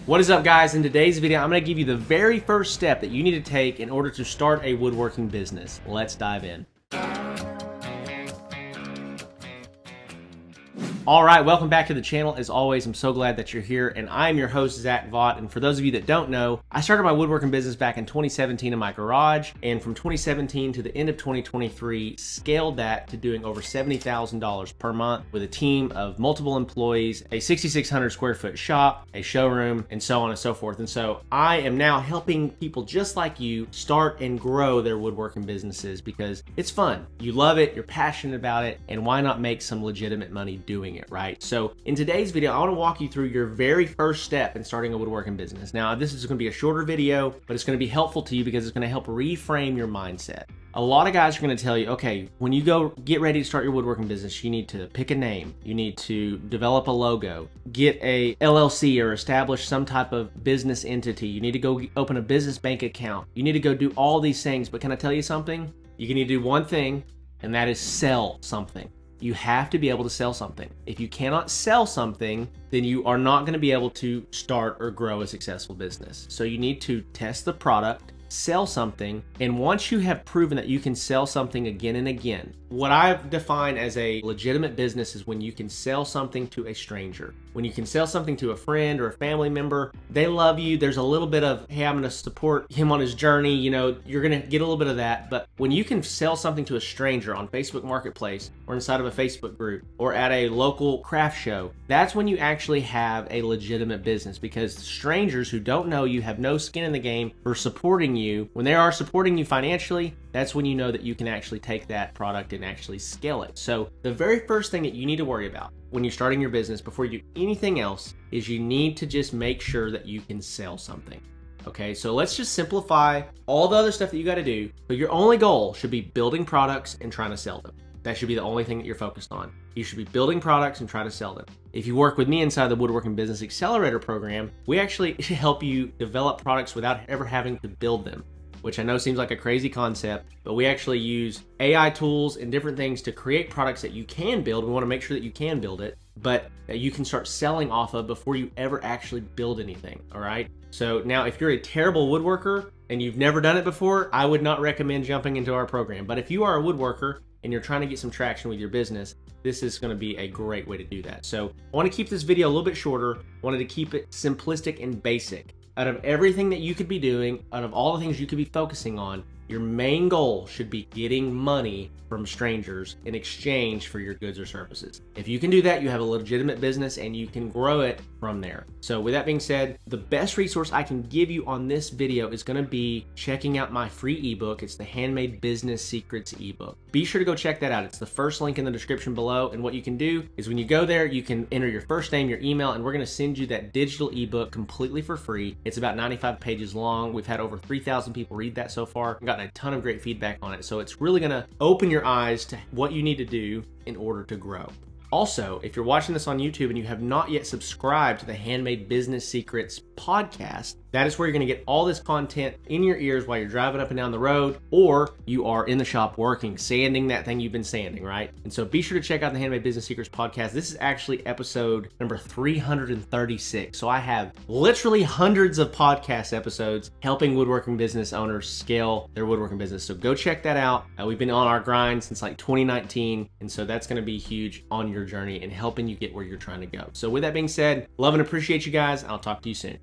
What is up, guys? In today's video, I'm going to give you the very first step that you need to take in order to start a woodworking business. Let's dive in. All right, welcome back to the channel. As always, I'm so glad that you're here, and I'm your host, Zach Vaught. And for those of you that don't know, I started my woodworking business back in 2017 in my garage, and from 2017 to the end of 2023, scaled that to doing over $70,000 per month with a team of multiple employees, a 6,600 square foot shop, a showroom, and so on and so forth. And so I am now helping people just like you start and grow their woodworking businesses because it's fun. You love it, you're passionate about it, and why not make some legitimate money doing it, right? So in today's video, I want to walk you through your very first step in starting a woodworking business. Now, this is going to be a shorter video, but it's going to be helpful to you because it's going to help reframe your mindset. A lot of guys are going to tell you, okay, when you go get ready to start your woodworking business, you need to pick a name, you need to develop a logo, get a LLC or establish some type of business entity, you need to go open a business bank account, you need to go do all these things. But can I tell you something? You can need to do one thing, and that is sell something. You have to be able to sell something. If you cannot sell something, then you are not going to be able to start or grow a successful business. So you need to test the product, sell something, and once you have proven that you can sell something again and again, what I've defined as a legitimate business is when you can sell something to a stranger. When you can sell something to a friend or a family member, they love you. There's a little bit of, hey, I'm going to support him on his journey. You know, you're going to get a little bit of that. But when you can sell something to a stranger on Facebook Marketplace or inside of a Facebook group or at a local craft show, that's when you actually have a legitimate business, because strangers who don't know you, have no skin in the game for supporting you, when they are supporting you financially, that's when you know that you can actually take that product and actually scale it. So the very first thing that you need to worry about when you're starting your business before you do anything else is you need to just make sure that you can sell something. Okay, so let's just simplify all the other stuff that you got to do, but your only goal should be building products and trying to sell them. That should be the only thing that you're focused on. You should be building products and trying to sell them. If you work with me inside the Woodworking Business Accelerator program, we actually help you develop products without ever having to build them, which I know seems like a crazy concept, but we actually use AI tools and different things to create products that you can build. We want to make sure that you can build it, but that you can start selling off of before you ever actually build anything, all right? So now if you're a terrible woodworker and you've never done it before, I would not recommend jumping into our program. But if you are a woodworker and you're trying to get some traction with your business, this is going to be a great way to do that. So I want to keep this video a little bit shorter. I wanted to keep it simplistic and basic. Out of everything that you could be doing, out of all the things you could be focusing on, your main goal should be getting money from strangers in exchange for your goods or services. If you can do that, you have a legitimate business and you can grow it from there. So with that being said, the best resource I can give you on this video is going to be checking out my free ebook. It's the Handmade Business Secrets ebook. Be sure to go check that out. It's the first link in the description below. And what you can do is when you go there, you can enter your first name, your email, and we're going to send you that digital ebook completely for free. It's about 95 pages long. We've had over 3,000 people read that so far. I've gotten a ton of great feedback on it. So it's really going to open your eyes to what you need to do in order to grow. Also, if you're watching this on YouTube and you have not yet subscribed to the Handmade Business Secrets podcast, that is where you're going to get all this content in your ears while you're driving up and down the road, or you are in the shop working, sanding that thing you've been sanding, right? And so be sure to check out the Handmade Business Secrets podcast. This is actually episode number 336. So I have literally hundreds of podcast episodes helping woodworking business owners scale their woodworking business. So go check that out. We've been on our grind since like 2019. And so that's going to be huge on your journey and helping you get where you're trying to go. So with that being said, love and appreciate you guys. I'll talk to you soon.